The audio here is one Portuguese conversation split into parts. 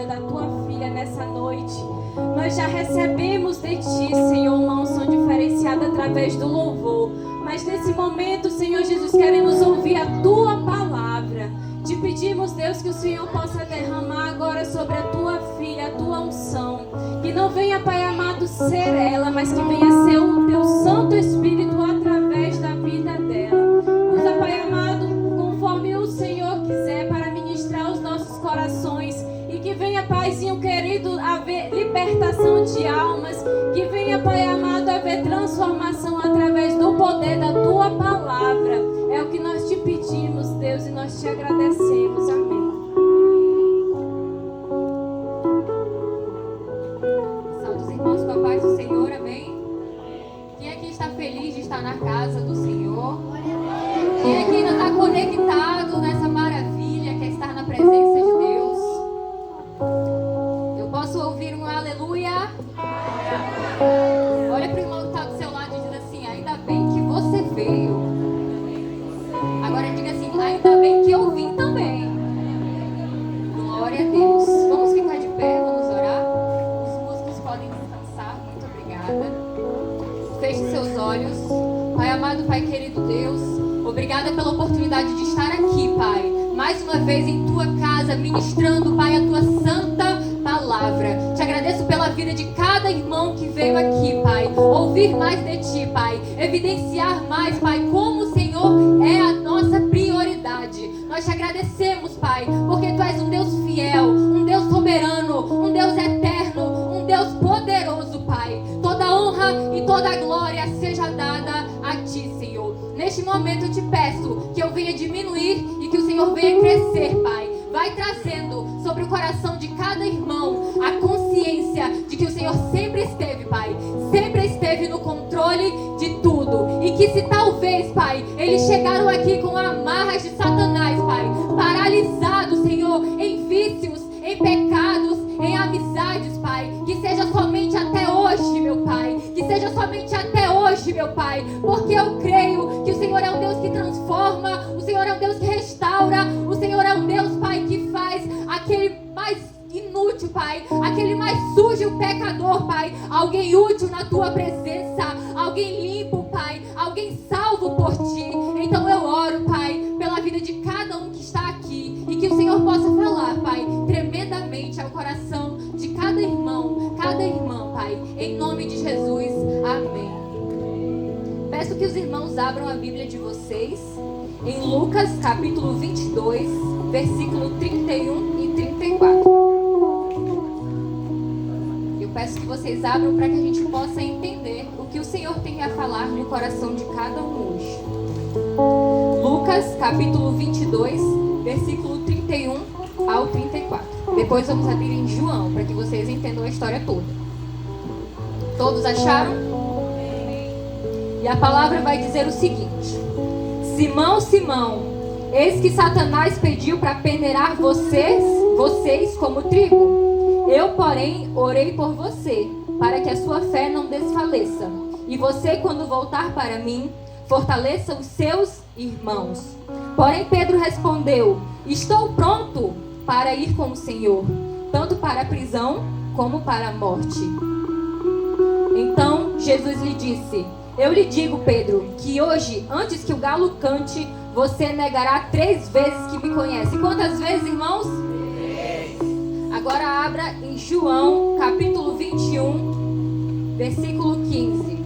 da tua filha nessa noite. Nós já recebemos de ti, Senhor, uma unção diferenciada através do louvor. Mas nesse momento, Senhor Jesus, queremos ouvir a tua palavra. Te pedimos, Deus, que o Senhor possa derramar agora sobre a tua filha, a tua unção. Que não venha, Pai amado, ser ela, mas que venha ser o teu Santo Espírito através da vida dela. Usa, Pai amado, conforme o Senhor quiser, para ministrar os nossos corações. E que venha, Paizinho querido, haver libertação de almas. Que venha, Pai amado, haver transformação através do poder da tua palavra. É o que nós te pedimos, Deus, e nós te agradecemos. Amém. Salve os irmãos com a paz do Senhor, amém? Quem aqui está feliz de estar na casa do Senhor? Quem aqui ainda está conectado nessa maravilha que é estar na presença de Deus? Eu posso ouvir um aleluia? Olha para o irmão que está do seu lado e diz assim: ainda bem que você veio. Agora diga assim: ainda bem que eu vim também. Glória a Deus. Vamos ficar de pé, vamos orar. Os músicos podem descansar. Muito obrigada. Feche seus olhos. Pai amado, Pai querido Deus, obrigada pela oportunidade de estar aqui, Pai. Mais uma vez em tua casa, ministrando, Pai, a tua santa palavra. Te agradeço pela vida de cada irmão que veio aqui, Pai. Ouvir mais de ti, Pai. Evidenciar mais, Pai, como o Senhor é a nossa prioridade. Nós te agradecemos, Pai, porque tu és um Deus fiel, um Deus soberano, um Deus eterno, um Deus poderoso, Pai. Toda honra e toda glória seja dada a ti, Senhor. Neste momento eu te peço que eu venha diminuir e que o Senhor venha crescer, Pai. Vai trazendo sobre o coração de cada irmão a consciência de que o Senhor sempre esteve, Pai. Sempre esteve no controle de tudo. E que se talvez, Pai, eles chegaram aqui com amarras de Satanás, Pai, paralisados, Senhor, em vícios, em pecados, em amizades, Pai. Que seja somente até hoje, meu Pai. Que seja somente até hoje, meu Pai. Porque eu creio que o Senhor é um Deus que transforma. O Senhor é um Deus que restaura. O Senhor é um Deus, Pai, que faz aquele mais inútil, Pai, aquele mais sujo pecador, Pai, alguém útil na tua presença, alguém limpo, Pai, alguém salvo por ti. Então eu oro, Pai, pela vida de cada um que está aqui e que o Senhor possa falar, Pai, tremendamente ao coração de cada irmão, cada irmã, Pai, em nome de Jesus, amém. Peço que os irmãos abram a Bíblia de vocês em Lucas capítulo 22, versículo 31 e 34. Eu peço que vocês abram para que a gente possa entender o que o Senhor tem a falar no coração de cada um hoje. Lucas capítulo 22, versículo 31 ao 34. Depois vamos abrir em João, para que vocês entendam a história toda. Todos acharam? E a palavra vai dizer o seguinte: Simão, Simão, eis que Satanás pediu para peneirar vocês como trigo. Eu, porém, orei por você, para que a sua fé não desfaleça. E você, quando voltar para mim, fortaleça os seus irmãos. Porém, Pedro respondeu: estou pronto para ir com o Senhor, tanto para a prisão como para a morte. Então, Jesus lhe disse: eu lhe digo, Pedro, que hoje, antes que o galo cante, você negará 3 vezes que me conhece. Quantas vezes, irmãos? 3. Agora abra em João, capítulo 21, versículo 15.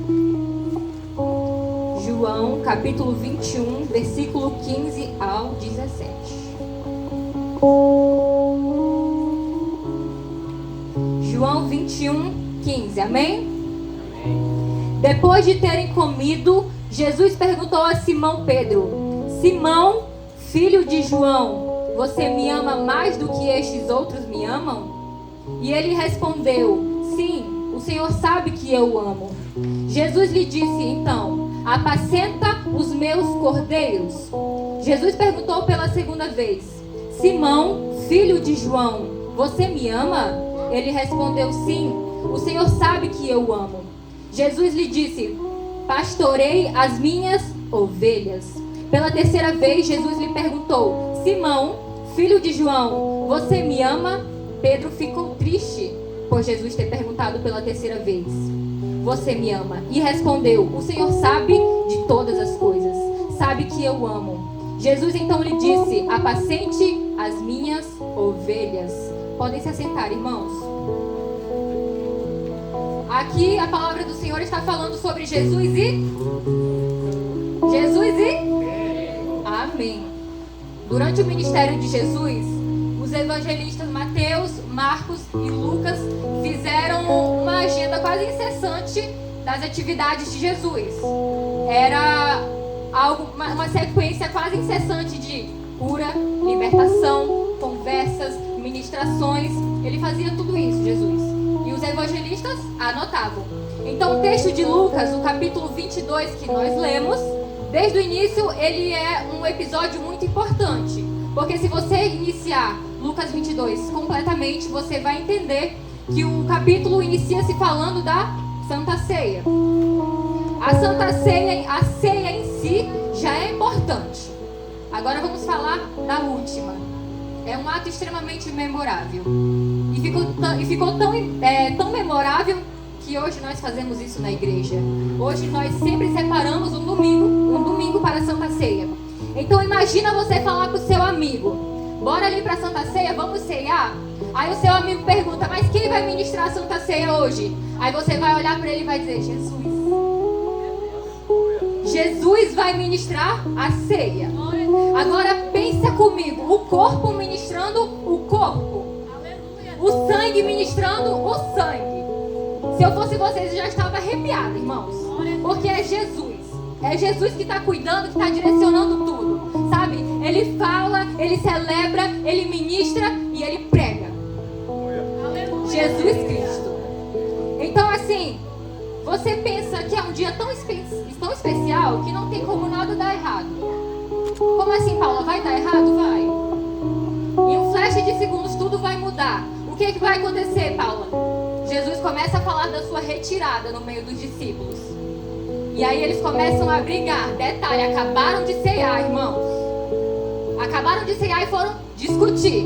João, capítulo 21, versículo 15 ao 17. João 21, 15. Amém? Depois de terem comido, Jesus perguntou a Simão Pedro: Simão, filho de João, você me ama mais do que estes outros me amam? E ele respondeu: sim, o Senhor sabe que eu amo. Jesus lhe disse então: apacenta os meus cordeiros. Jesus perguntou pela segunda vez: Simão, filho de João, você me ama? Ele respondeu: sim, o Senhor sabe que eu amo. Jesus lhe disse: pastorei as minhas ovelhas. Pela terceira vez, Jesus lhe perguntou: Simão, filho de João, você me ama? Pedro ficou triste por Jesus ter perguntado pela terceira vez: você me ama? E respondeu: o Senhor sabe de todas as coisas, sabe que eu amo. Jesus então lhe disse: apacente as minhas ovelhas. Podem se assentar, irmãos. Aqui a palavra do Senhor está falando sobre Jesus e Amém. Durante o ministério de Jesus, os evangelistas Mateus, Marcos e Lucas fizeram uma agenda quase incessante das atividades de Jesus. Era uma sequência quase incessante de cura, libertação, conversas, ministrações. Ele fazia tudo isso, Jesus. E os evangelistas anotavam. Então o texto de Lucas, o capítulo 22 que nós lemos, desde o início ele é um episódio muito importante. Porque se você iniciar Lucas 22 completamente, você vai entender que o capítulo inicia se falando da Santa Ceia. A Santa Ceia, a ceia em si já é importante. Agora vamos falar da última. É um ato extremamente memorável. E ficou tão memorável que hoje nós fazemos isso na igreja. Hoje nós sempre separamos um domingo para a Santa Ceia. Então imagina você falar para o seu amigo: bora ali para a Santa Ceia, vamos ceiar? Aí o seu amigo pergunta: mas quem vai ministrar a Santa Ceia hoje? Aí você vai olhar para ele e vai dizer: Jesus. Jesus vai ministrar a ceia. Agora pensa comigo: o corpo ministrando o corpo, o sangue ministrando o sangue. Se eu fosse vocês, eu já estava arrepiada, irmãos. Porque é Jesus. É Jesus que está cuidando, que está direcionando tudo. Sabe? Ele fala, ele celebra, ele ministra e ele prega. Jesus Cristo. Então assim, você pensa que é um dia tão especial que não tem como nada dar errado. Como assim, Paula? Vai dar errado? Vai. Em um flash de segundos tudo vai mudar. O que vai acontecer, Paula? Jesus começa a falar da sua retirada no meio dos discípulos. E aí eles começam a brigar. Detalhe, acabaram de ceiar, irmãos. Acabaram de ceiar e foram discutir.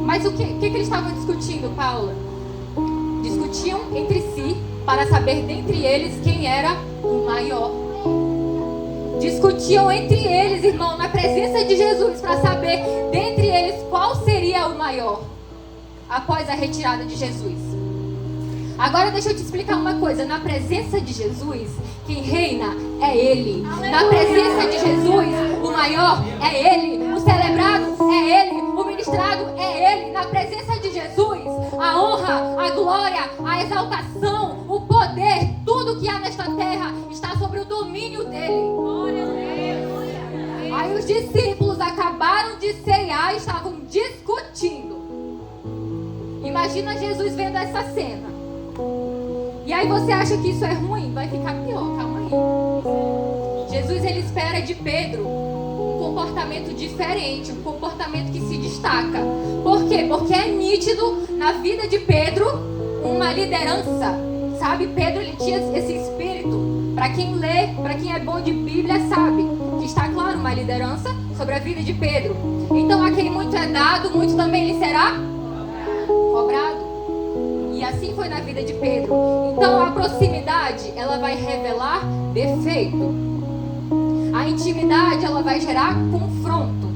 Mas o que eles estavam discutindo, Paula? Discutiam entre si para saber dentre eles quem era o maior. Discutiam entre eles, irmão, na presença de Jesus, para saber dentre eles qual seria o maior após a retirada de Jesus. Agora deixa eu te explicar uma coisa. Na presença de Jesus, quem reina é Ele. Na presença de Jesus, o maior é Ele. O celebrado é Ele. O ministrado é Ele. Na presença de Jesus, a honra, a glória, a exaltação, o poder, tudo que há nesta terra está sobre o domínio dEle. Aí os discípulos acabaram de ceiar e estavam discutindo. Imagina Jesus vendo essa cena. E aí você acha que isso é ruim? Vai ficar pior, calma aí. Jesus, ele espera de Pedro um comportamento diferente, um comportamento que se destaca. Por quê? Porque é nítido na vida de Pedro uma liderança. Sabe, Pedro, ele tinha esse espírito. Para quem lê, para quem é bom de Bíblia, sabe que está claro uma liderança sobre a vida de Pedro. Então a quem muito é dado, muito também lhe será cobrado. E assim foi na vida de Pedro. Então a proximidade, ela vai revelar defeito. A intimidade, ela vai gerar confronto.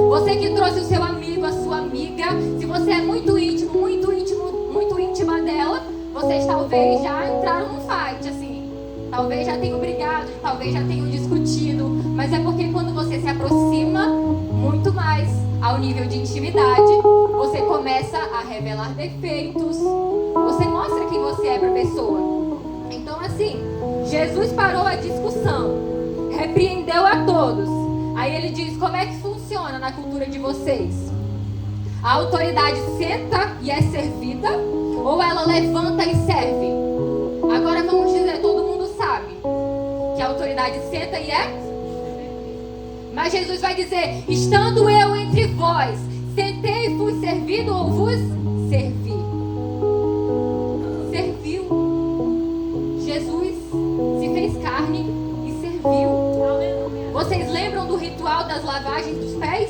Você que trouxe o seu amigo, a sua amiga, se você é muito íntimo, muito íntima dela, vocês talvez já entraram num fight, assim. Talvez já tenham brigado, talvez já tenham discutido. Mas é porque quando você se aproxima muito mais ao nível de intimidade, você começa a revelar defeitos. Você mostra quem você é para a pessoa. Então assim, Jesus parou a discussão, repreendeu a todos. Aí ele diz: como é que funciona na cultura de vocês? A autoridade senta e é servida, ou ela levanta e serve? Agora vamos dizer, todo mundo sabe que a autoridade senta e é. Mas Jesus vai dizer: estando eu entre vós, sentei e fui servido ou vos servi? Serviu. Jesus se fez carne e serviu. Vocês lembram do ritual das lavagens dos pés?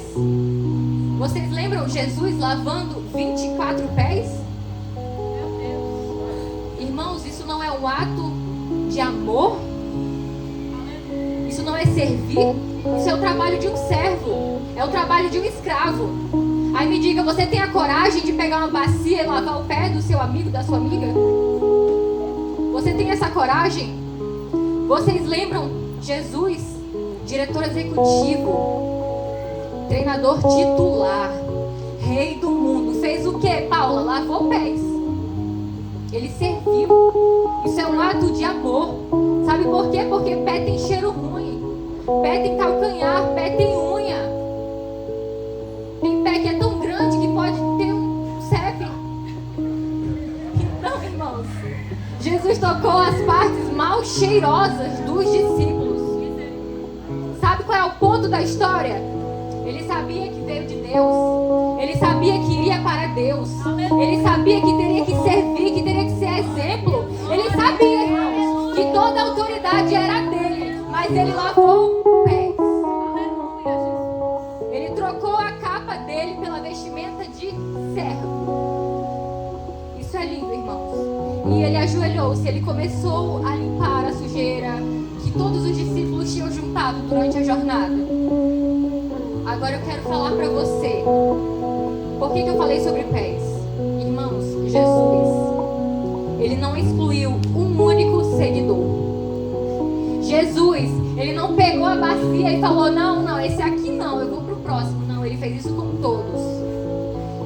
Vocês lembram Jesus lavando 24 pés? um ato de amor? Isso não é servir? Isso é o trabalho de um servo. É o trabalho de um escravo. Aí me diga, você tem a coragem de pegar uma bacia e lavar o pé do seu amigo, da sua amiga? Você tem essa coragem? Vocês lembram Jesus, diretor executivo, treinador titular, rei do mundo, fez o que, Paula? Lavou pés. Ele serviu. Isso é um ato de amor. Sabe por quê? Porque pé tem cheiro ruim, pé tem calcanhar, pé tem unha. Tem pé que é tão grande que pode ter um CEP. Então, irmãos, Jesus tocou as partes mal cheirosas dos discípulos. Sabe qual é o ponto da história? Ele sabia que veio de Deus. Ele sabia que iria para Deus. Ele sabia que teria que servir, que teria que ser exemplo. Ele sabia, irmãos, que toda a autoridade era dele. Mas ele lavou pés. Ele trocou a capa dele pela vestimenta de servo. Isso é lindo, irmãos. E ele ajoelhou-se, ele começou a limpar a sujeira que todos os discípulos tinham juntado durante a jornada. Agora eu quero falar para você. Por que eu falei sobre pés? Irmãos, Jesus, ele não excluiu um único seguidor. Jesus, ele não pegou a bacia e falou, não, esse aqui não, eu vou pro próximo. Não, ele fez isso com todos.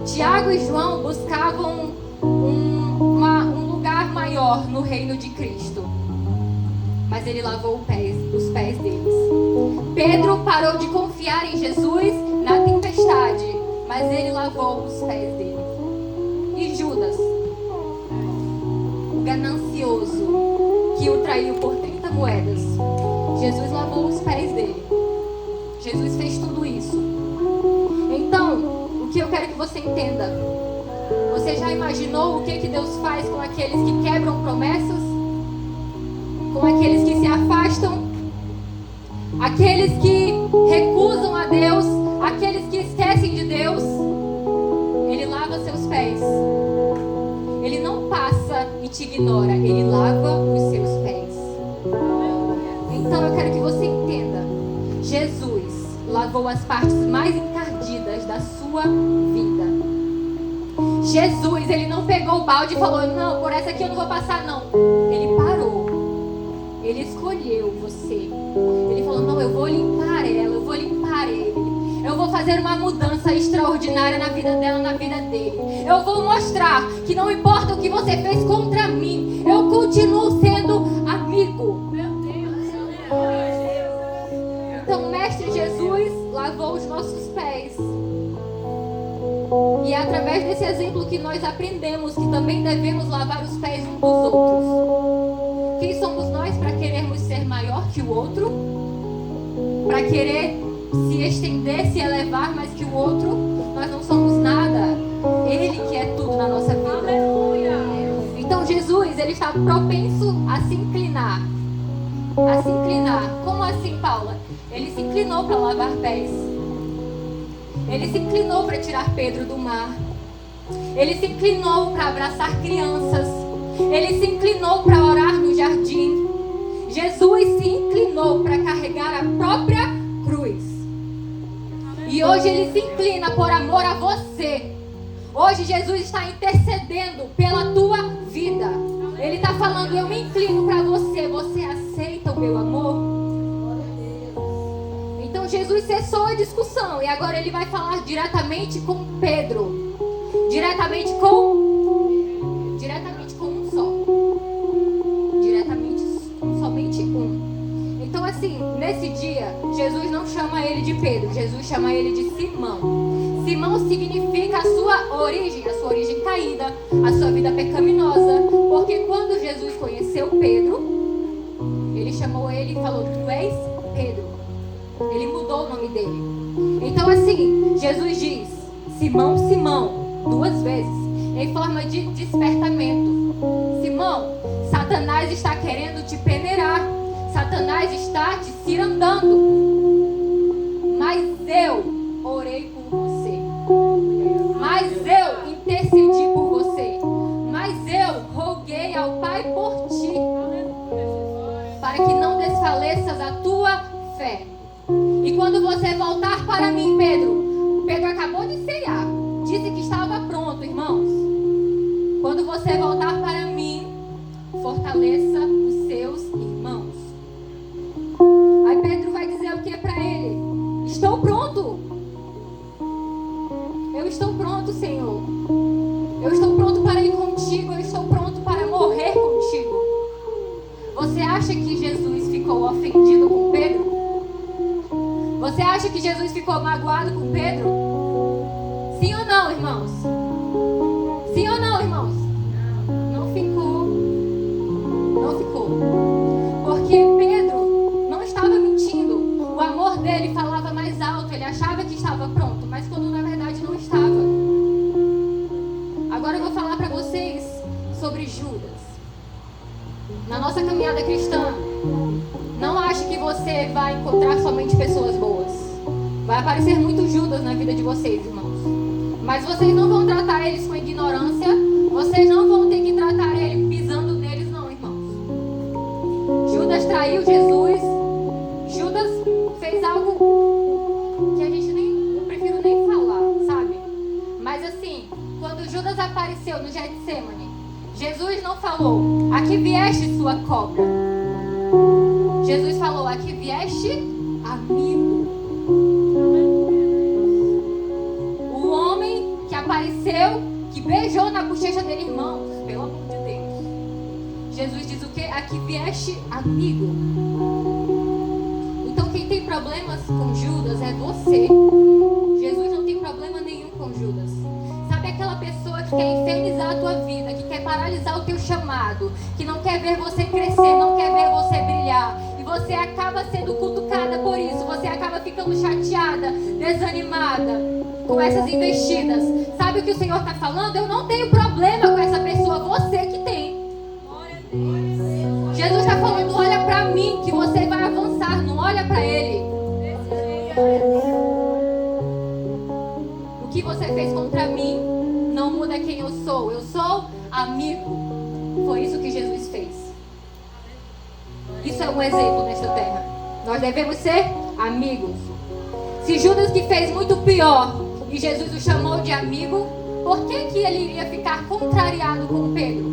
Tiago e João buscavam um lugar maior no reino de Cristo. Mas ele lavou os pés deles. Pedro parou de confiar em Jesus na tempestade, mas ele lavou os pés dele. E Judas, o ganancioso que o traiu por 30 moedas, Jesus lavou os pés dele. Jesus fez tudo isso. Então, o que eu quero que você entenda? Você já imaginou o que Deus faz com aqueles que quebram promessas? Com aqueles que se afastam? Aqueles que recusam a Deus? Aqueles que esquecem de Deus? Ele lava seus pés. Ele não passa e te ignora. Ele lava os seus pés. Então eu quero que você entenda. Jesus lavou as partes mais encardidas da sua vida. Jesus, ele não pegou o balde e falou, não, por essa aqui eu não vou passar, não. Ele parou. Ele escolheu você. Ele falou, não, eu vou limpar ela, eu vou limpar ele. Eu vou fazer uma mudança extraordinária na vida dela, na vida dele. Eu vou mostrar que não importa o que você fez contra mim, eu continuo sendo amigo. Então, Mestre Jesus lavou os nossos pés. E é através desse exemplo que nós aprendemos que também devemos lavar os pés uns dos outros. Quem somos nós para querermos ser maior que o outro? Para querer se estender, se elevar mais que o outro? Nós não somos nada. Ele que é tudo na nossa vida. Aleluia. Então Jesus, ele está propenso a se inclinar. A se inclinar. Como assim, Paula? Ele se inclinou para lavar pés. Ele se inclinou para tirar Pedro do mar. Ele se inclinou para abraçar crianças. Ele se inclinou para orar no jardim. Jesus se inclinou para carregar a própria cruz. E hoje ele se inclina por amor a você. Hoje Jesus está intercedendo pela tua vida. Ele está falando, eu me inclino para você. Você aceita o meu amor? Então Jesus cessou a discussão. E agora ele vai falar diretamente com Pedro. Diretamente com um só. Diretamente com somente um. Então assim, nesse dia, Jesus não chama ele de Pedro. Jesus chama ele de Simão. Simão significa a sua origem caída, a sua vida pecaminosa. Porque quando Jesus conheceu Pedro, ele chamou ele e falou, tu és Pedro. Ele mudou o nome dele. Então assim, Jesus diz, Simão, Simão, 2 vezes, em forma de despertamento. Simão, Satanás está querendo te peneirar. Satanás está te cirandando. Mas eu orei por você. Mas eu intercedi por você. Mas eu roguei ao Pai por ti. quando você voltar para mim, Pedro acabou de ceiar, disse que estava pronto, irmãos. Quando você voltar para mim, fortaleça os seus irmãos. Aí Pedro vai dizer o que para ele? Estou pronto. Eu estou pronto, Senhor. Eu estou pronto para ir contigo. Eu estou pronto para morrer contigo. Você acha que Jesus ficou ofendido com Pedro? Você acha que Jesus ficou magoado com Pedro? Sim ou não, irmãos? Sim ou não, irmãos? Não ficou. Não ficou. Porque Pedro não estava mentindo. O amor dele falava mais alto. Ele achava que estava pronto, mas quando na verdade não estava. Agora eu vou falar para vocês sobre Judas. Na nossa caminhada cristã, não ache que você vai encontrar somente pessoas boas. Vai aparecer muito Judas na vida de vocês, irmãos. Mas vocês não vão tratar eles com ignorância. Vocês não vão ter que tratar ele pisando neles, não, irmãos. Judas traiu Jesus. Judas fez algo que a gente eu prefiro nem falar, sabe? Mas assim, quando Judas apareceu no Getsemane, Jesus não falou: aqui vieste sua cobra. Jesus falou: aqui vieste amigo. O homem que apareceu, que beijou na bochecha dele, irmãos, pelo amor de Deus. Jesus diz o quê? Aqui vieste amigo. Então quem tem problemas com Judas é você. Jesus não tem problema nenhum com Judas. Sabe aquela pessoa que quer infernizar a tua vida, que quer paralisar o teu chamado, que não quer ver você crescer, não quer ver você brilhar, e você acaba sendo cutucada por isso, você acaba ficando chateada, desanimada com essas investidas. Sabe o que o Senhor está falando? Eu não tenho problema com essa pessoa, você que tem. Jesus está falando: olha para mim que você vai avançar, não olha para ele. O que você fez contra mim não muda quem eu sou amigo. Foi isso que Jesus fez. Isso é um exemplo nesta terra. Nós devemos ser amigos. Se Judas, que fez muito pior, e Jesus o chamou de amigo, por que ele iria ficar contrariado com Pedro?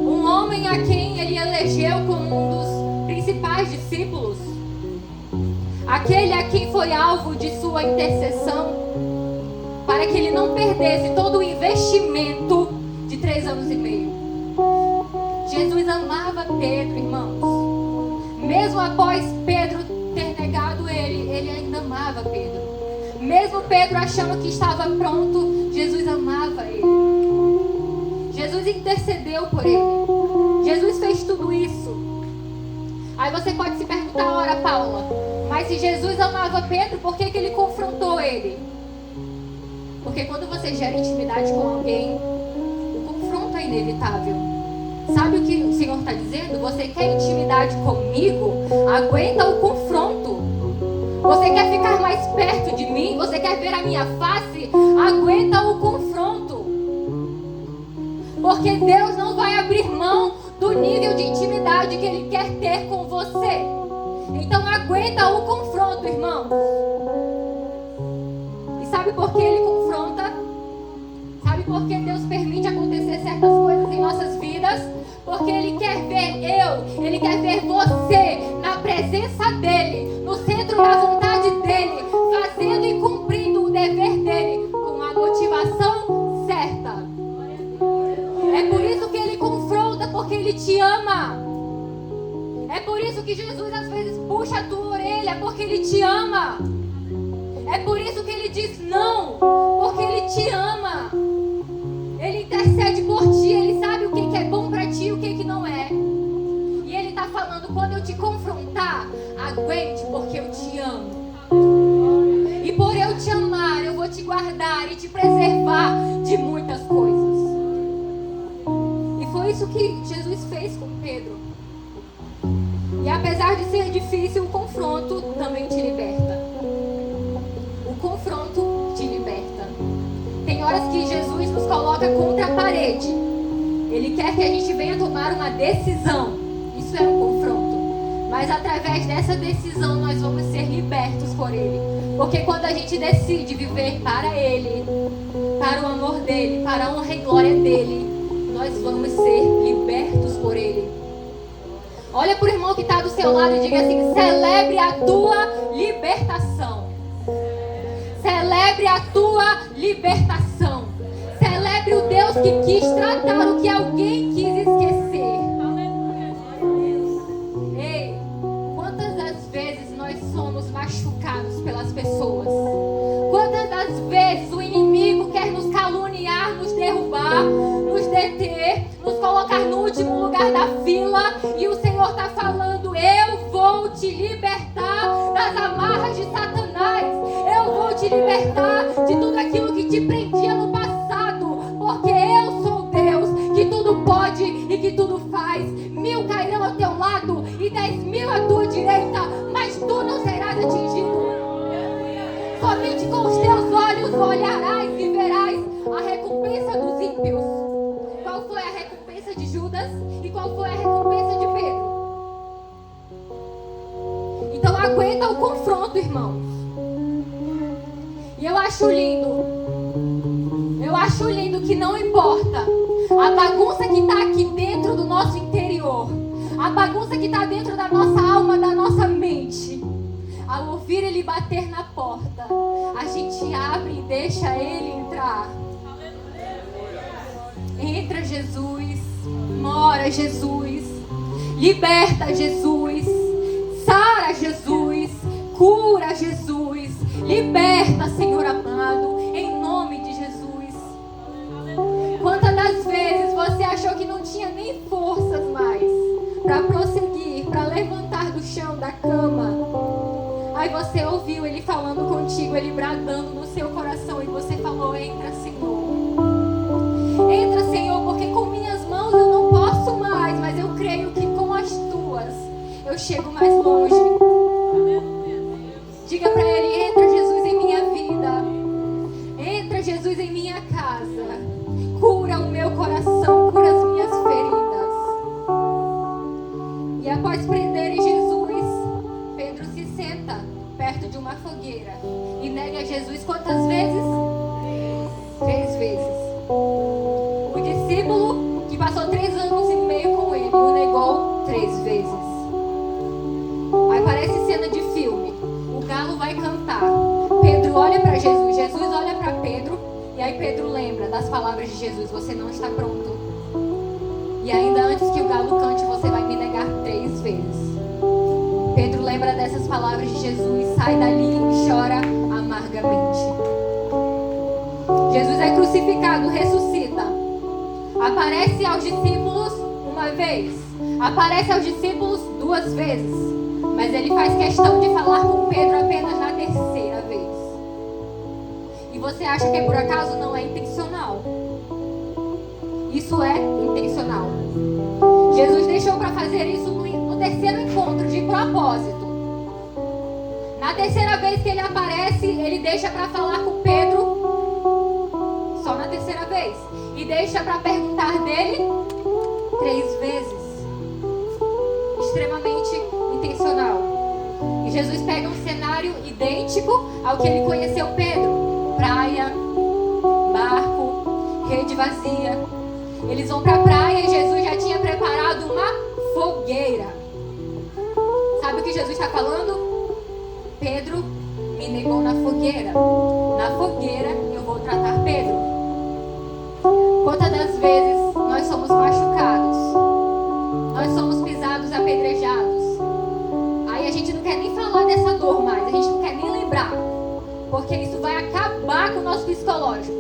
Um homem a quem ele elegeu como um dos principais discípulos, aquele a quem foi alvo de sua intercessão, para que ele não perdesse todo o investimento de 3 anos e meio. Jesus amava Pedro, irmãos. Mesmo após Pedro ter negado ele ainda amava Pedro. Mesmo Pedro achando que estava pronto, Jesus amava ele. Jesus intercedeu por ele. Jesus fez tudo isso. Aí você pode se perguntar: ora, Paula, mas se Jesus amava Pedro, por que ele confrontou ele? Porque quando você gera intimidade com alguém, o confronto é inevitável. Sabe o que o Senhor está dizendo? Você quer intimidade comigo? Aguenta o confronto. Você quer ficar mais perto de mim? Você quer ver a minha face? Aguenta o confronto. Porque Deus não vai abrir mão do nível de intimidade que Ele quer ter com você. Então aguenta o confronto, irmão. E sabe por que Ele confronta? Sabe por que Deus permite acontecer certas coisas em nossas vidas? Porque Ele quer ver Ele quer ver você na presença dEle, no centro da vontade dEle, fazendo e cumprindo o dever dEle com a motivação certa. É por isso que Ele confronta, porque Ele te ama. É por isso que Jesus às vezes puxa a tua orelha, porque Ele te ama. É por isso que Ele diz não, porque Ele te ama. Ele intercede por ti, Ele sabe o que é bom pra ti e o que não é. E Ele está falando: quando eu te confrontar, aguente, porque eu te amo. E por eu te amar, eu vou te guardar e te preservar de muitas coisas. E foi isso que Jesus fez com Pedro. E apesar de ser difícil, o confronto também te liberta. O confronto te liberta. Tem horas que Jesus nos coloca contra a parede. Ele quer que a gente venha tomar uma decisão. Isso é um confronto. Mas através dessa decisão nós vamos ser libertos por Ele. Porque quando a gente decide viver para Ele, para o amor dEle, para a honra e glória dEle, nós vamos ser libertos por Ele. Olha para o irmão que está do seu lado e diga assim: celebre a tua libertação. Celebre a tua libertação. Celebre o Deus que quis tratar o que alguém quis esquecer. Ei, quantas das vezes nós somos machucados pelas pessoas? Quantas das vezes o inimigo quer nos caluniar, nos derrubar, nos deter, nos colocar no último lugar da fila, e o Senhor está falando: eu vou te libertar das amarras de Satanás, eu vou te libertar de tudo aquilo que te prendia no passado, porque eu sou Deus que tudo pode e que tudo faz. 1000 cairão ao teu lado e 10.000 à tua direita, mas tu não serás atingido. Somente com os teus olhos olharás e verás a recompensa dos ímpios. Qual foi a recompensa de Judas e qual foi a recompensa de Pedro? Então aguenta o confronto, irmãos. E eu acho lindo que não importa a bagunça que está aqui dentro do nosso interior, a bagunça que está dentro da nossa alma, da nossa mente. Ao ouvir Ele bater na porta, a gente abre e deixa Ele entrar. Entra, Jesus. Mora, Jesus. Liberta, Jesus. Sara, Jesus. Cura, Jesus. Liberta, Senhor amado, em nome de Jesus. Quantas das vezes você achou que não tinha nem forças mais para prosseguir, para levantar do chão da cama? Aí você ouviu Ele falando contigo, Ele bradando no seu coração, e você falou: entra, Senhor. Entra, Senhor, porque com minhas mãos eu não posso mais, mas eu creio que com as tuas eu chego mais longe. Diga para Ele: entra, Jesus, em minha vida. Entra, Jesus, em minha casa. Cura o meu coração, cura as minhas feridas. E após prenderem Jesus, Pedro se senta perto de uma fogueira e nega Jesus quantas vezes? 3 vezes. O discípulo que passou 3 anos e meio com ele o negou 3 vezes. Aí parece cena de filme. O galo vai cantar. Pedro olha para Jesus, Jesus olha para Pedro, e aí Pedro lembra das palavras de Jesus: você não está pronto. E ainda antes que o galo cante, você vai me negar 3 vezes. Pedro lembra dessas palavras de Jesus, sai dali e chora amargamente. Jesus é crucificado, ressuscita. Aparece aos discípulos uma vez, aparece aos discípulos 2 vezes, mas ele faz questão de falar com Pedro apenas na 3ª vez. E você acha que é por acaso? Não, é intencional. Isso é intencional. Jesus deixou para fazer isso no 3º encontro, de propósito. Na 3ª vez que ele aparece, ele deixa para falar com Pedro só na 3ª vez. E deixa para perguntar dele 3 vezes. Extremamente intencional. E Jesus pega um cenário idêntico ao que ele conheceu Pedro: praia, barco, rede vazia. Eles vão para a praia e Jesus já tinha preparado uma fogueira. Sabe o que Jesus está falando? Pedro me negou na fogueira. Na fogueira eu vou tratar Pedro. Quantas das vezes nós somos machucados, nós somos pisados, apedrejados, aí a gente não quer nem falar dessa dor mais, a gente não quer nem lembrar, porque isso vai acabar com o nosso psicológico.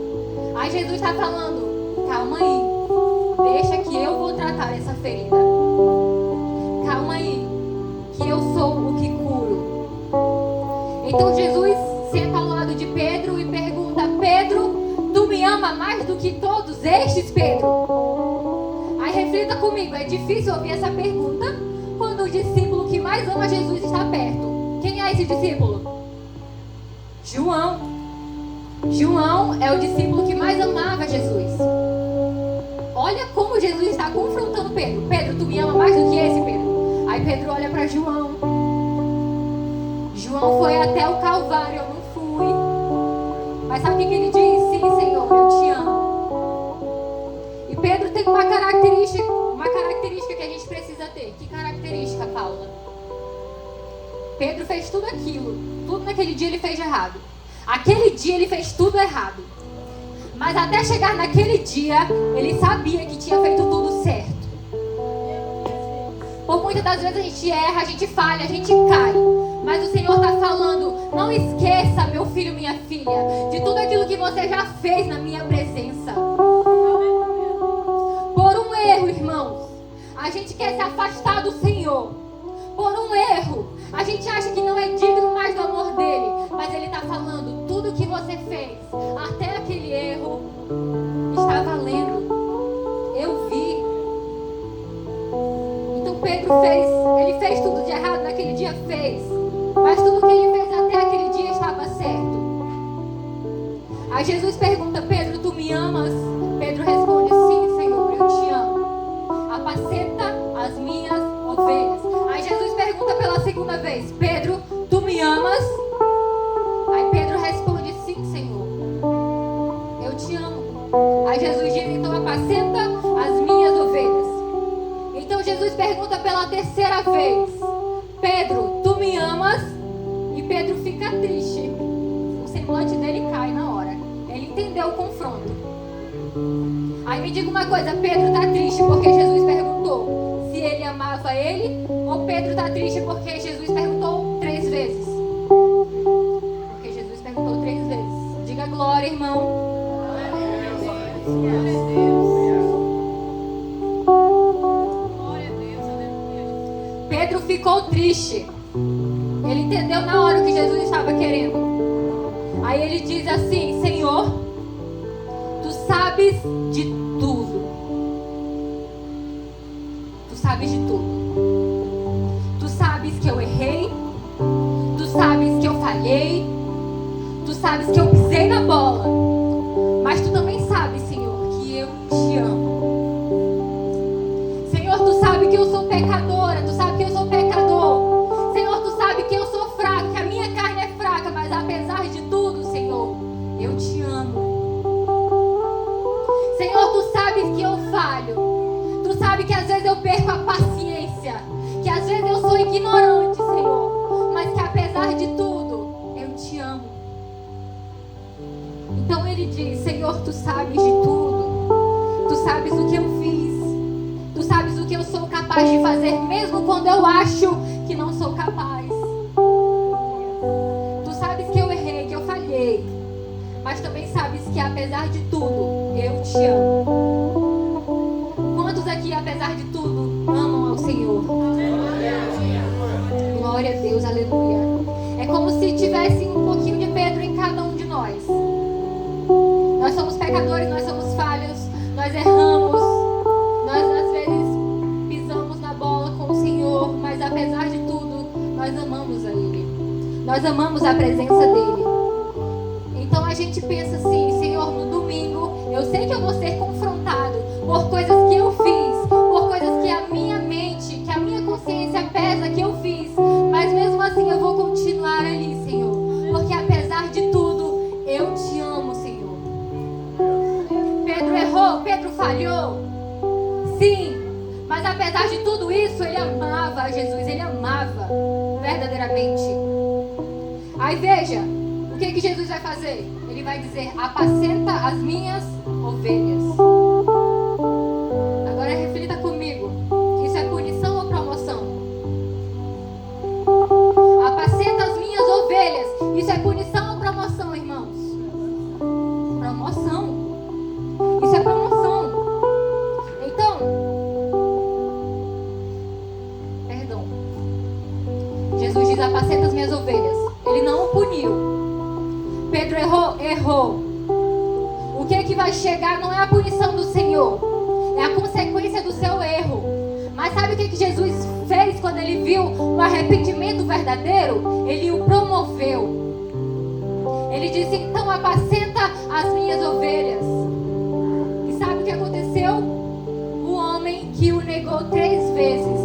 Aí Jesus está falando: calma aí, deixa que eu vou tratar essa ferida. Calma aí, que eu sou o que curo. Então Jesus senta ao lado de Pedro e pergunta: Pedro, tu me ama mais do que todos estes, Pedro? Aí reflita comigo, é difícil ouvir essa pergunta quando o discípulo que mais ama Jesus está perto. Quem é esse discípulo? João. João é o discípulo que mais amava Jesus. Olha como Jesus está confrontando Pedro. Pedro, tu me ama mais do que esse, Pedro? Aí Pedro olha para João. João foi até o Calvário, eu não fui. Mas sabe o que ele diz? Sim, Senhor, eu te amo. E Pedro tem uma característica que a gente precisa ter. Que característica, Paula? Pedro fez tudo aquilo. Tudo naquele dia ele fez de errado. Aquele dia ele fez tudo errado. Mas até chegar naquele dia, ele sabia que tinha feito tudo certo. Por muitas das vezes a gente erra, a gente falha, a gente cai. Mas o Senhor está falando, não esqueça, meu filho, minha filha, de tudo aquilo que você já fez na minha presença. Por um erro, irmãos, a gente quer se afastar do Senhor. Por um erro, a gente acha que não é digno mais do amor dele. Mas ele está falando, tudo que você fez, até aquele erro, está valendo. Eu vi. Então Pedro ele fez tudo de errado naquele dia, fez. Mas tudo que ele fez até aquele dia estava certo. Aí Jesus pergunta, Pedro, tu me amas? Pedro responde, sim, Senhor, eu te amo. Apacenta as minhas ovelhas. Aí Jesus pergunta pela segunda vez, Pedro, tu me amas? Aí Pedro responde, sim, Senhor, eu te amo. Aí Jesus diz, então apacenta as minhas ovelhas. Então Jesus pergunta pela terceira vez, Pedro, tu me amas? E Pedro fica triste. O semblante dele cai na hora. Ele entendeu o confronto. Aí me diga uma coisa, Pedro está triste porque Jesus perguntou se ele amava ele? Ou Pedro está triste porque Jesus perguntou 3 vezes? Porque Jesus perguntou 3 vezes. Diga glória, irmão. Pedro ficou triste. Ele entendeu na hora o que Jesus estava querendo. Aí ele diz assim, Senhor, tu sabes de tudo. Tu sabes de tudo. Tu sabes que eu errei. Tu sabes que eu falhei. Tu sabes que eu pisei na bola. Mas tu também sabes, Senhor, que eu te amo. Senhor, tu sabe que eu sou pecadora. Tu sabe que eu sou pecador. Senhor, tu sabe que eu sou fraco, que a minha carne é fraca. Mas apesar de tudo, Senhor, eu te amo. Senhor, tu sabes que eu falho. Tu sabe que às vezes eu perco a paciência. Que às vezes eu sou ignorante, Senhor. Mas que apesar de tudo, eu te amo. Então ele diz, Senhor, tu sabes de tudo. Tu sabes o que eu fiz. Tu sabes o que eu sou capaz de fazer, mesmo quando eu acho que não sou capaz. Tu sabes que eu errei, que eu falhei. Mas também sabes que apesar de tudo, eu te amo. Quantos aqui, apesar de tudo, amam ao Senhor? Glória a Deus, aleluia. É como se tivesse um pouquinho de Pedro em cada um de nós. Nós somos pecadores, nós somos falhos, nós erramos, nós às vezes pisamos na bola com o Senhor, mas apesar de tudo, nós amamos a Ele. Nós amamos a presença dEle. Então a gente pensa assim, Senhor, no domingo, eu sei que eu vou ser confrontado por coisas que eu fiz, por coisas que a minha mente, que a minha consciência pesa que eu fiz, mas mesmo assim eu vou continuar ali, Senhor, porque apesar de tudo, eu te amo, Senhor. Pedro errou, Pedro falhou, sim, mas apesar de tudo isso, ele amava Jesus, ele amava verdadeiramente. Aí veja, o que Jesus vai fazer? Ele vai dizer, apacenta as minhas ovelhas. Agora reflita comigo, isso é punição ou promoção? Apacenta as minhas ovelhas, isso é punição ou promoção, irmãos? Promoção. Isso é promoção. Então, perdão. Jesus diz, apacenta as minhas ovelhas. Ele não o puniu. Pedro errou. O que vai chegar não é a punição do Senhor, é a consequência do seu erro. Mas sabe o que Jesus fez quando ele viu o arrependimento verdadeiro? Ele o promoveu. Ele disse, então apacenta as minhas ovelhas. E sabe o que aconteceu? O homem que o negou 3 vezes.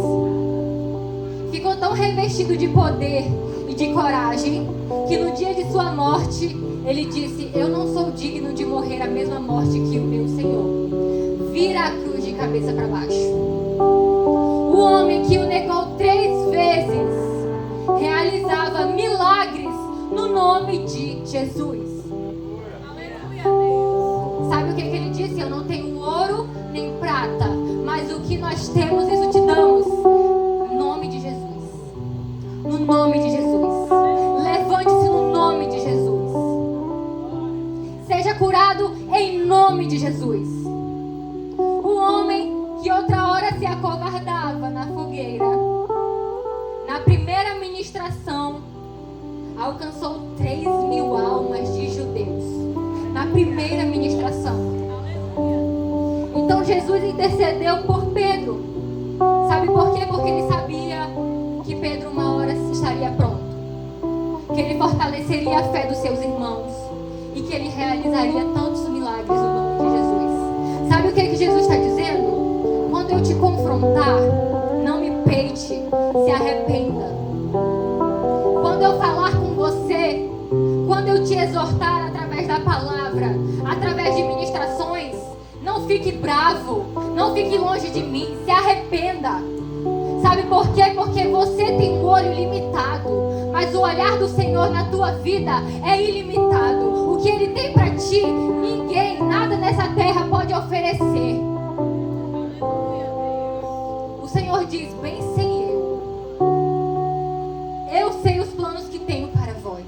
tão revestido de poder e de coragem, que no dia de sua morte, ele disse: eu não sou digno de morrer a mesma morte que o meu Senhor. Vira a cruz de cabeça para baixo. O homem que o negou 3 vezes realizava milagres no nome de Jesus. Sabe o que ele disse? Eu não tenho ouro nem prata, mas o que nós temos, isso te damos. No nome de Jesus. No nome de Jesus. Levante-se no nome de Jesus. Seja curado em nome de Jesus. O homem que outra hora se acovardava na fogueira, na primeira ministração, alcançou 3.000 almas de judeus. Na primeira ministração. Então Jesus intercedeu por Pedro. Sabe por quê? Porque ele sabia que Pedro uma hora estaria pronto, que ele fortaleceria a fé dos seus irmãos e que ele realizaria tantos milagres no nome de Jesus. Sabe o que Jesus está dizendo? Quando eu te confrontar, não me peite, se arrependa. Quando eu falar com você, quando eu te exortar através da palavra, através de ministrações, não fique bravo, não fique longe de mim, se arrependa. Sabe por quê? Porque você tem um olho limitado, mas o olhar do Senhor na tua vida é ilimitado. O que Ele tem para ti, ninguém, nada nessa terra pode oferecer. O Senhor diz: bem sei eu sei os planos que tenho para vós.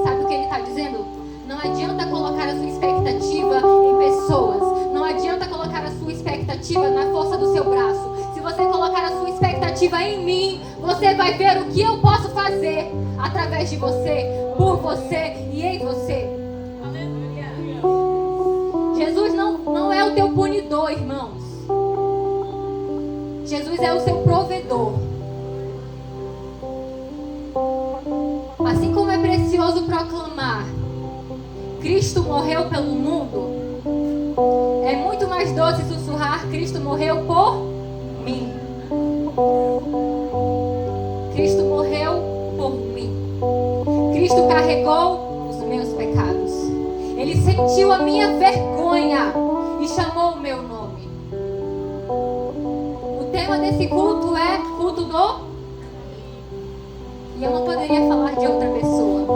Sabe o que Ele está dizendo? Não adianta colocar a sua expectativa em pessoas, não adianta colocar a sua expectativa na força do seu braço. Se você colocar a sua expectativa em mim, você vai ver o que eu posso fazer através de você, por você e em você. Jesus não é o teu punidor, irmãos. Jesus é o seu provedor. Assim como é precioso proclamar Cristo morreu pelo mundo, é muito mais doce sussurrar Cristo morreu por mim. Cristo morreu por mim. Cristo carregou os meus pecados. Ele sentiu a minha vergonha e chamou o meu nome. O tema desse culto é culto do... E eu não poderia falar de outra pessoa,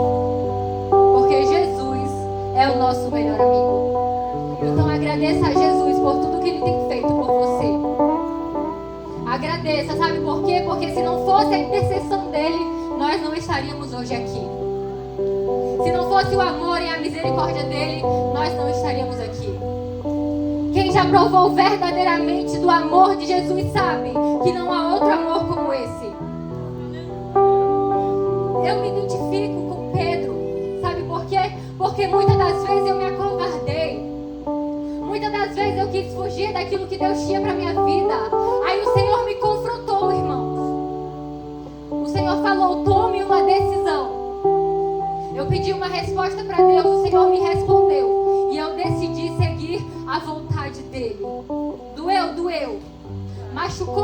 porque Jesus é o nosso melhor amigo. Então agradeça a Jesus por tudo que Ele tem feito por você. Agradeça, sabe por quê? Porque se não fosse a intercessão dEle, nós não estaríamos hoje aqui. Se não fosse o amor e a misericórdia dEle, nós não estaríamos aqui. Quem já provou verdadeiramente do amor de Jesus sabe que não há outro amor como esse. Eu me identifico com Pedro. Sabe por quê? Porque muitas das vezes eu me acovardei. Muitas das vezes eu quis fugir daquilo que Deus tinha para minha vida. Aí o Senhor me confrontou, irmãos. O Senhor falou: tome uma decisão. Eu pedi uma resposta para Deus, o Senhor me respondeu. E eu decidi seguir a vontade dEle. Doeu. Machucou.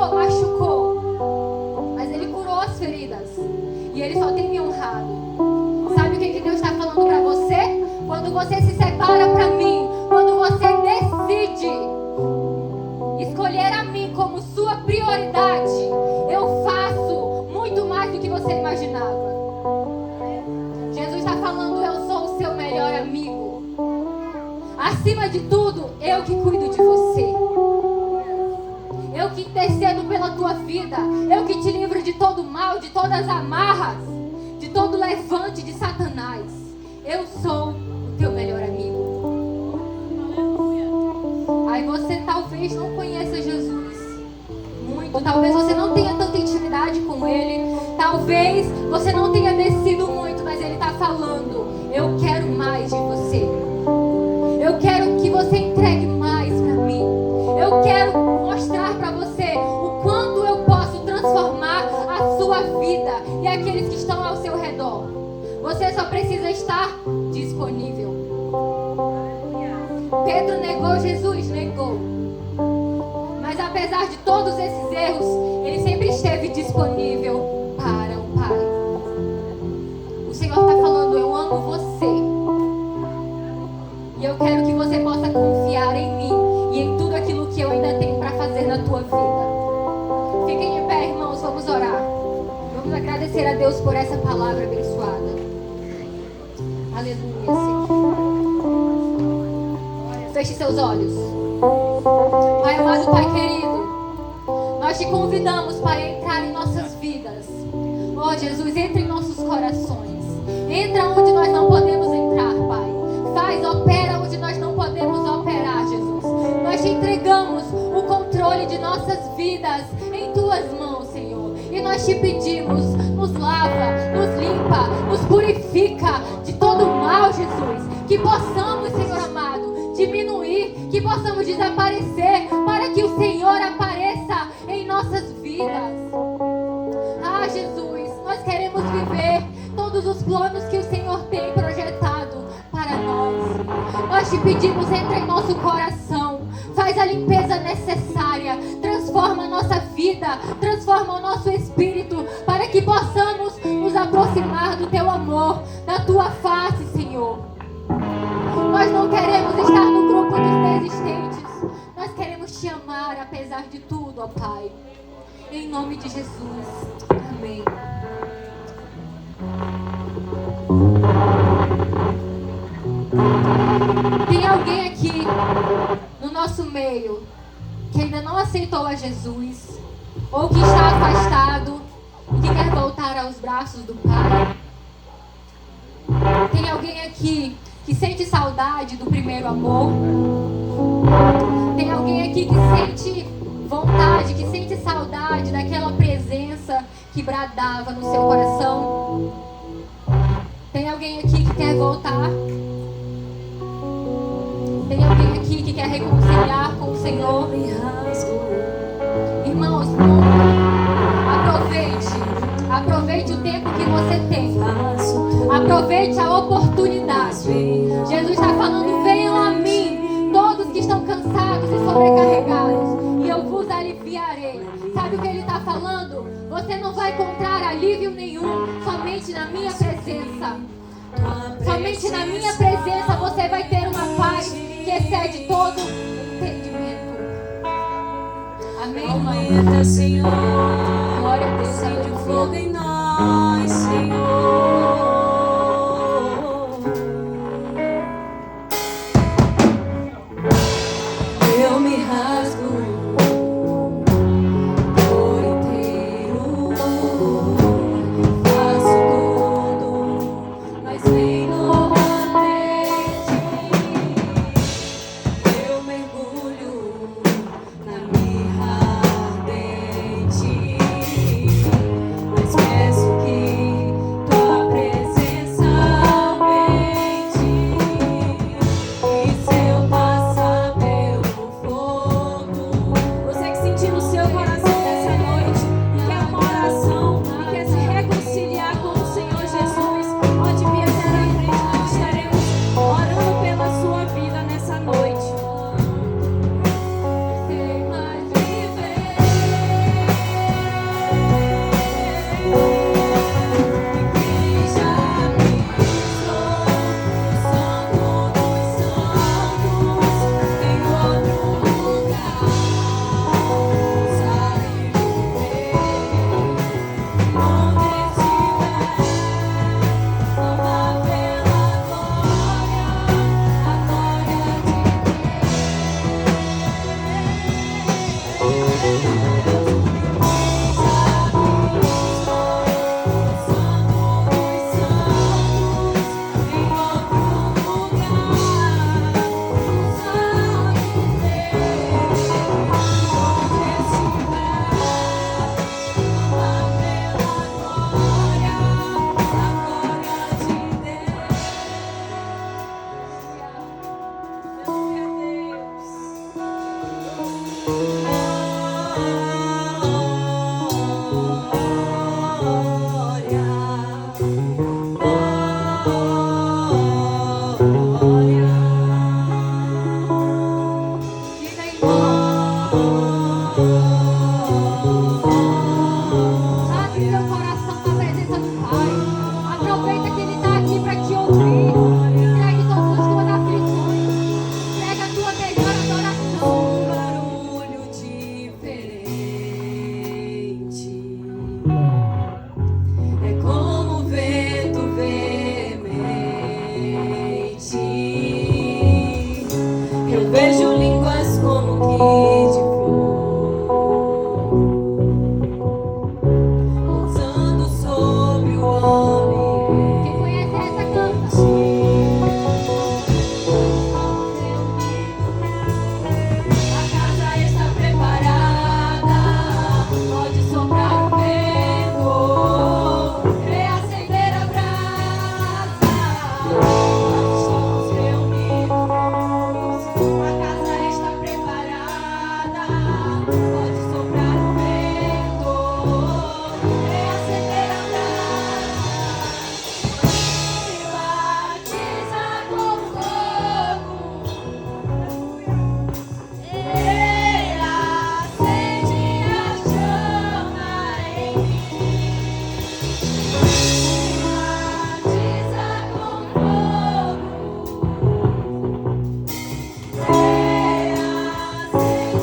Mas Ele curou as feridas. E Ele só tem me honrado. Sabe o que Deus está falando para você? Quando você se separa para mim, quando você decide escolher a mim como sua prioridade, eu faço muito mais do que você imaginava. Jesus está falando: eu sou o seu melhor amigo. Acima de tudo, eu que cuido de você. Eu que intercedo pela tua vida. Eu que te livro de todo mal, de todas as amarras, de todo levante de Satanás. Eu sou o teu melhor amigo. Aí você talvez não conheça Jesus muito. Talvez você não tenha tanta intimidade com Ele. Talvez você não tenha descido muito, mas Ele está falando: eu quero mais de você. Eu quero que você entregue mais para mim. Eu quero mostrar para você o quanto eu posso transformar a sua vida e aqueles que estão ao seu redor. Você só precisa estar disponível. Pedro negou Jesus? Negou. Mas apesar de todos esses erros, ele sempre esteve tua vida. Fiquem de pé, irmãos, vamos orar. Vamos agradecer a Deus por essa palavra abençoada. Aleluia, Senhor. Feche seus olhos. Pai amado, Pai querido, nós te convidamos para entrar em nossas vidas. Ó Jesus, entra em nossos corações. Entra onde nós não podemos entrar, Pai. Opera onde nós não podemos operar, Jesus. Nós te entregamos o controle de nossas vidas em tuas mãos, Senhor. E nós te pedimos, nos lava, nos limpa, nos purifica de todo mal, Jesus. Que possamos, Senhor amado, diminuir, que possamos desaparecer, para que o Senhor apareça em nossas vidas. Ah, Jesus, nós queremos viver todos os planos que o Senhor tem projetado para nós. Nós te pedimos, entra em nosso coração, faz a limpeza necessária, transforma a nossa vida, transforma o nosso espírito, para que possamos nos aproximar do teu amor, da tua face, Senhor. Nós não queremos estar no grupo dos desistentes, nós queremos te amar apesar de tudo, ó Pai. Em nome de Jesus. Amém. Tem alguém aqui no nosso meio que ainda não aceitou a Jesus, ou que está afastado e que quer voltar aos braços do Pai? Tem alguém aqui que sente saudade do primeiro amor? Tem alguém aqui que sente vontade, que sente saudade daquela presença que bradava no seu coração? Tem alguém aqui que quer voltar? Tem alguém aqui que quer reconciliar com o Senhor? Irmãos, aproveite o tempo que você tem. Aproveite a oportunidade. Jesus está falando: venham a mim, todos que estão cansados e sobrecarregados, e eu vos aliviarei. Sabe o que ele está falando? Você não vai encontrar alívio nenhum somente na minha presença. Somente na minha presença você vai ter uma paz que excede todo entendimento. Amém, Aumenta, Senhor. Glória a Deus. Acende o fogo em nós, Senhor. Eu me rasgo por inteiro, faço tudo, mas vem novamente. Eu mergulho na mirra ardente, mas peço que tua presença aumente. E se eu passar pelo fogo, você que sentir no seu coração nessa noite e quer uma oração e quer se reconciliar com o Senhor Jesus, pode vir até a frente, nós estaremos orando pela sua vida nessa noite. Sei mais viver, que já me mostrou o santo dos santos em outro lugar. Sabe viver onde estiver, amar pela glória, a glória abre seu coração na presença do Pai. Aproveita que Ele está aqui para te ouvir. Entregue todas as tuas aflições. Entrega a tua melhor adoração. barulho Senhor.